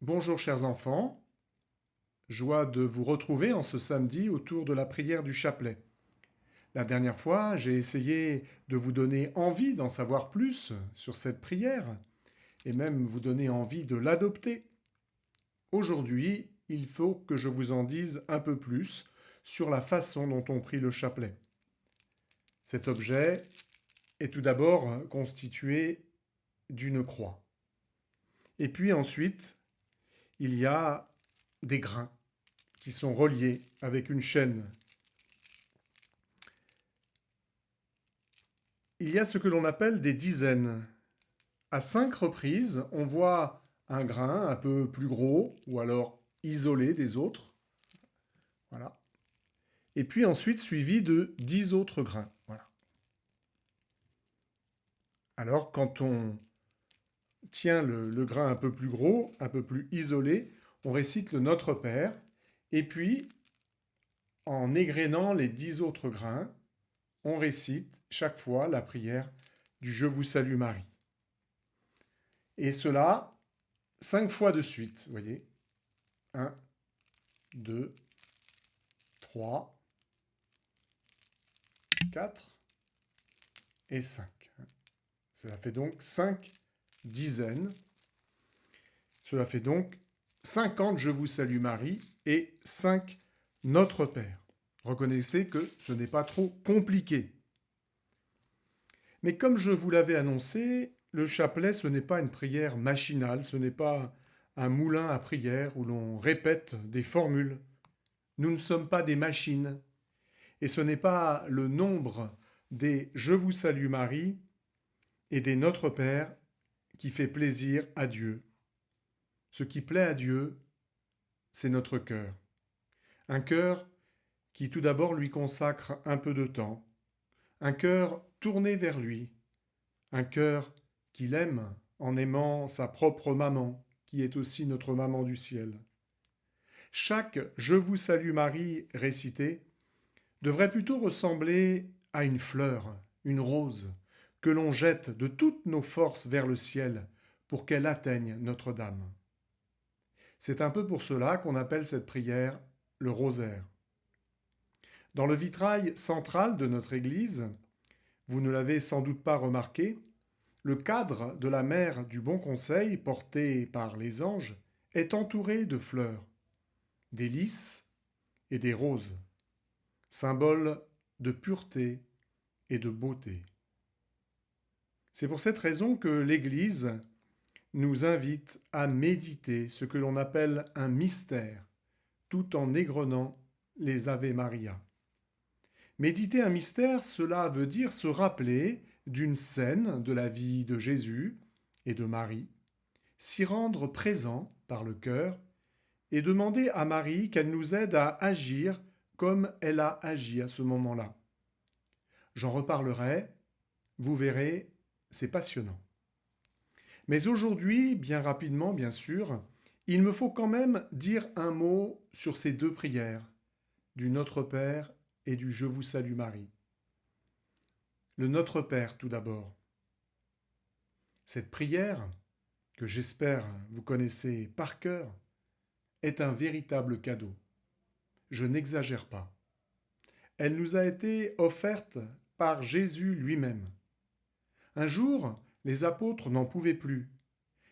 Bonjour chers enfants, joie de vous retrouver en ce samedi autour de la prière du chapelet. La dernière fois, j'ai essayé de vous donner envie d'en savoir plus sur cette prière et même vous donner envie de l'adopter. Aujourd'hui, il faut que je vous en dise un peu plus sur la façon dont on prie le chapelet. Cet objet est tout d'abord constitué d'une croix. Et puis ensuite, il y a des grains qui sont reliés avec une chaîne. Il y a ce que l'on appelle des dizaines. À 5 reprises, on voit un grain un peu plus gros ou alors isolé des autres. Voilà. Et puis ensuite suivi de 10 autres grains. Voilà. Alors quand on tient le grain un peu plus gros, un peu plus isolé, on récite le Notre Père. Et puis, en égrénant les 10 autres grains, on récite chaque fois la prière du Je vous salue Marie. Et cela 5 fois de suite, vous voyez. 1, 2, 3, 4 et 5. Cela fait donc 5 dizaines. Cela fait donc 50 Je vous salue Marie et 5 Notre Père. Reconnaissez que ce n'est pas trop compliqué. Mais comme je vous l'avais annoncé, le chapelet, ce n'est pas une prière machinale, ce n'est pas un moulin à prière où l'on répète des formules. Nous ne sommes pas des machines. Et ce n'est pas le nombre des Je vous salue Marie et des Notre Père qui fait plaisir à Dieu. Ce qui plaît à Dieu, c'est notre cœur. Un cœur qui tout d'abord lui consacre un peu de temps. Un cœur tourné vers lui. Un cœur qu'il aime en aimant sa propre maman, qui est aussi notre maman du ciel. Chaque Je vous salue Marie récité devrait plutôt ressembler à une fleur, une rose, que l'on jette de toutes nos forces vers le ciel pour qu'elle atteigne Notre-Dame. C'est un peu pour cela qu'on appelle cette prière le rosaire. Dans le vitrail central de notre église, vous ne l'avez sans doute pas remarqué, le cadre de la mère du Bon Conseil, porté par les anges, est entouré de fleurs, des lys et des roses, symbole de pureté et de beauté. C'est pour cette raison que l'Église nous invite à méditer ce que l'on appelle un mystère, tout en égrenant les Ave Maria. Méditer un mystère, cela veut dire se rappeler d'une scène de la vie de Jésus et de Marie, s'y rendre présent par le cœur et demander à Marie qu'elle nous aide à agir comme elle a agi à ce moment-là. J'en reparlerai, vous verrez, c'est passionnant. Mais aujourd'hui, bien rapidement, bien sûr, il me faut quand même dire un mot sur ces deux prières, du Notre Père et du Je vous salue Marie. Le Notre Père tout d'abord. Cette prière, que j'espère vous connaissez par cœur, est un véritable cadeau. Je n'exagère pas. Elle nous a été offerte par Jésus lui-même. Un jour, les apôtres n'en pouvaient plus.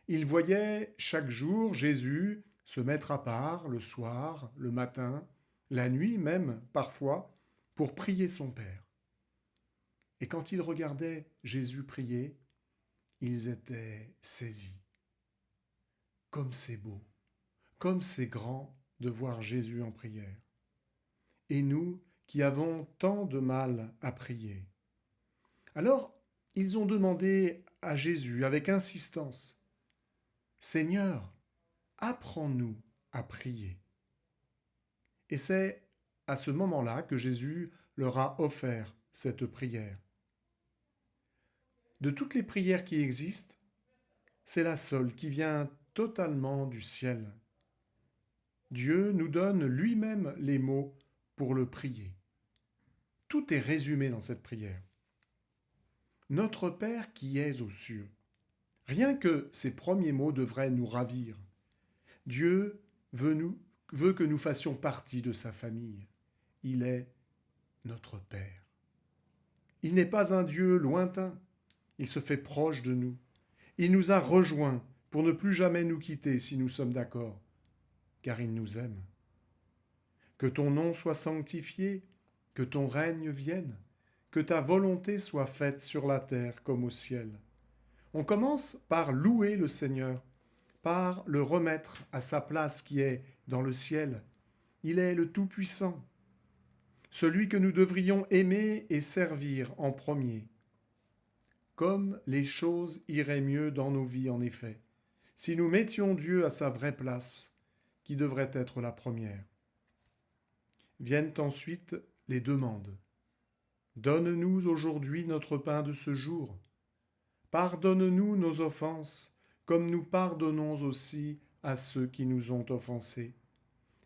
Ils voyaient chaque jour Jésus se mettre à part le soir, le matin, la nuit même parfois, pour prier son Père. Et quand ils regardaient Jésus prier, ils étaient saisis. Comme c'est beau, comme c'est grand de voir Jésus en prière. Et nous qui avons tant de mal à prier. Alors, ils ont demandé à Jésus avec insistance, Seigneur, apprends-nous à prier. Et c'est à ce moment-là que Jésus leur a offert cette prière. De toutes les prières qui existent, c'est la seule qui vient totalement du ciel. Dieu nous donne lui-même les mots pour le prier. Tout est résumé dans cette prière. Notre Père qui es aux cieux. Rien que ces premiers mots devraient nous ravir. Dieu veut que nous fassions partie de sa famille. Il est notre Père. Il n'est pas un Dieu lointain, il se fait proche de nous. Il nous a rejoints pour ne plus jamais nous quitter si nous sommes d'accord, car il nous aime. Que ton nom soit sanctifié, que ton règne vienne, que ta volonté soit faite sur la terre comme au ciel. On commence par louer le Seigneur, par le remettre à sa place qui est dans le ciel. Il est le Tout-Puissant, celui que nous devrions aimer et servir en premier. Comme les choses iraient mieux dans nos vies, en effet, si nous mettions Dieu à sa vraie place, qui devrait être la première. Viennent ensuite les demandes. Donne-nous aujourd'hui notre pain de ce jour. Pardonne-nous nos offenses, comme nous pardonnons aussi à ceux qui nous ont offensés.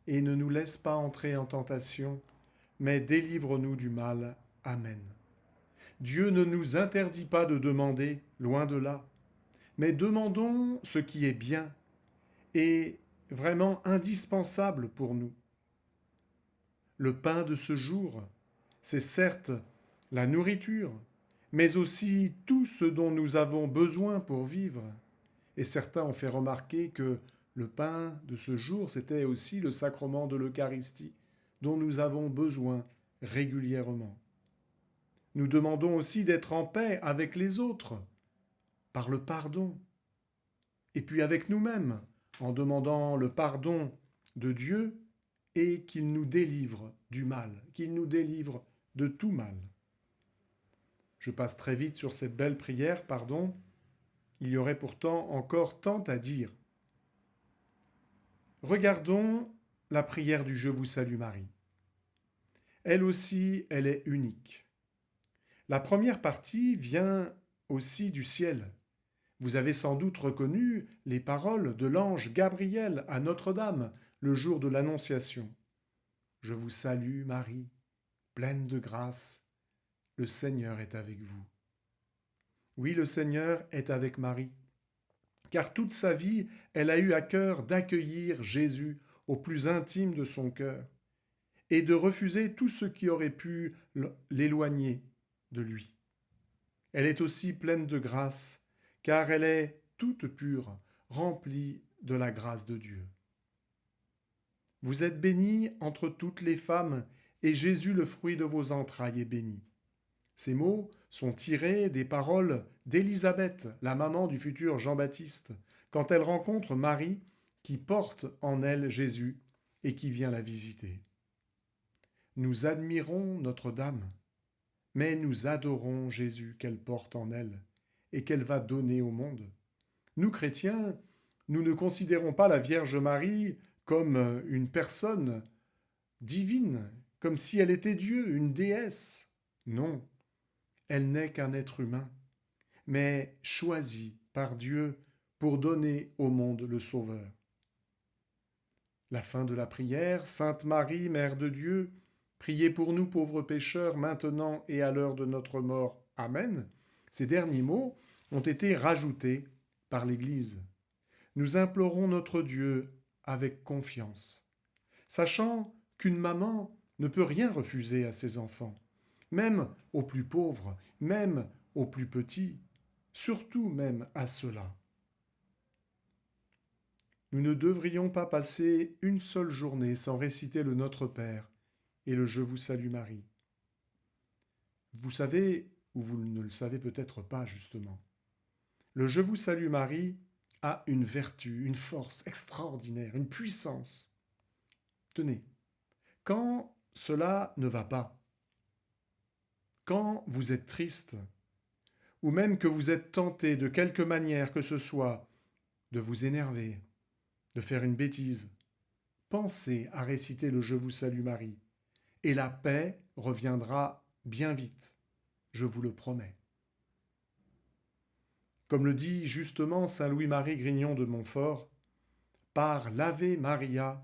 Et ne nous laisse pas entrer en tentation, mais délivre-nous du mal. Amen. Dieu ne nous interdit pas de demander, loin de là, mais demandons ce qui est bien et vraiment indispensable pour nous. Le pain de ce jour, c'est certes la nourriture, mais aussi tout ce dont nous avons besoin pour vivre. Et certains ont fait remarquer que le pain de ce jour, c'était aussi le sacrement de l'Eucharistie, dont nous avons besoin régulièrement. Nous demandons aussi d'être en paix avec les autres, par le pardon, et puis avec nous-mêmes, en demandant le pardon de Dieu et qu'il nous délivre du mal, qu'il nous délivre de tout mal. Je passe très vite sur cette belle prière, pardon. Il y aurait pourtant encore tant à dire. Regardons la prière du Je vous salue Marie. Elle aussi, elle est unique. La première partie vient aussi du ciel. Vous avez sans doute reconnu les paroles de l'ange Gabriel à Notre-Dame le jour de l'Annonciation. Je vous salue Marie, pleine de grâce, le Seigneur est avec vous. Oui, le Seigneur est avec Marie, car toute sa vie, elle a eu à cœur d'accueillir Jésus au plus intime de son cœur et de refuser tout ce qui aurait pu l'éloigner de lui. Elle est aussi pleine de grâce, car elle est toute pure, remplie de la grâce de Dieu. Vous êtes bénie entre toutes les femmes, et Jésus, le fruit de vos entrailles, est béni. Ces mots sont tirés des paroles d'Élisabeth, la maman du futur Jean-Baptiste, quand elle rencontre Marie qui porte en elle Jésus et qui vient la visiter. Nous admirons Notre-Dame, mais nous adorons Jésus qu'elle porte en elle et qu'elle va donner au monde. Nous, chrétiens, nous ne considérons pas la Vierge Marie comme une personne divine, comme si elle était Dieu, une déesse. Non, elle n'est qu'un être humain, mais choisi par Dieu pour donner au monde le Sauveur. La fin de la prière, Sainte Marie, Mère de Dieu, priez pour nous pauvres pécheurs, maintenant et à l'heure de notre mort. Amen. Ces derniers mots ont été rajoutés par l'Église. Nous implorons notre Dieu avec confiance, sachant qu'une maman ne peut rien refuser à ses enfants, même aux plus pauvres, même aux plus petits, surtout même à ceux-là. Nous ne devrions pas passer une seule journée sans réciter le Notre Père et le Je vous salue Marie. Vous savez, ou vous ne le savez peut-être pas justement, le Je vous salue Marie a une vertu, une force extraordinaire, une puissance. Tenez, quand cela ne va pas, quand vous êtes triste, ou même que vous êtes tenté de quelque manière que ce soit de vous énerver, de faire une bêtise, pensez à réciter le Je vous salue Marie, et la paix reviendra bien vite, je vous le promets. Comme le dit justement saint Louis-Marie Grignon de Montfort, par l'Ave Maria,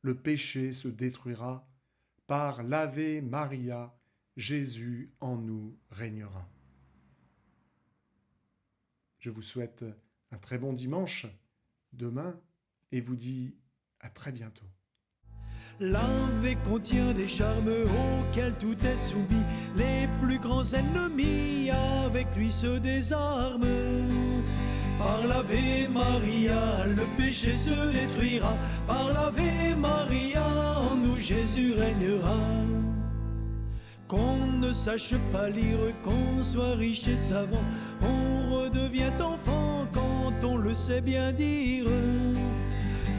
le péché se détruira, par l'Ave Maria, Jésus en nous régnera. Je vous souhaite un très bon dimanche. Demain, et vous dit à très bientôt. L'Ave contient des charmes auxquels tout est soumis. Les plus grands ennemis avec lui se désarment. Par l'Ave Maria, le péché se détruira. Par l'Ave Maria, en nous Jésus régnera. Qu'on ne sache pas lire, qu'on soit riche et savant, on redevient enfant quand on le sait bien dire.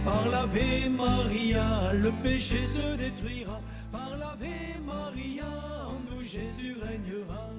Par l'Ave Maria, le péché se détruira. Par l'Ave Maria, en nous Jésus régnera.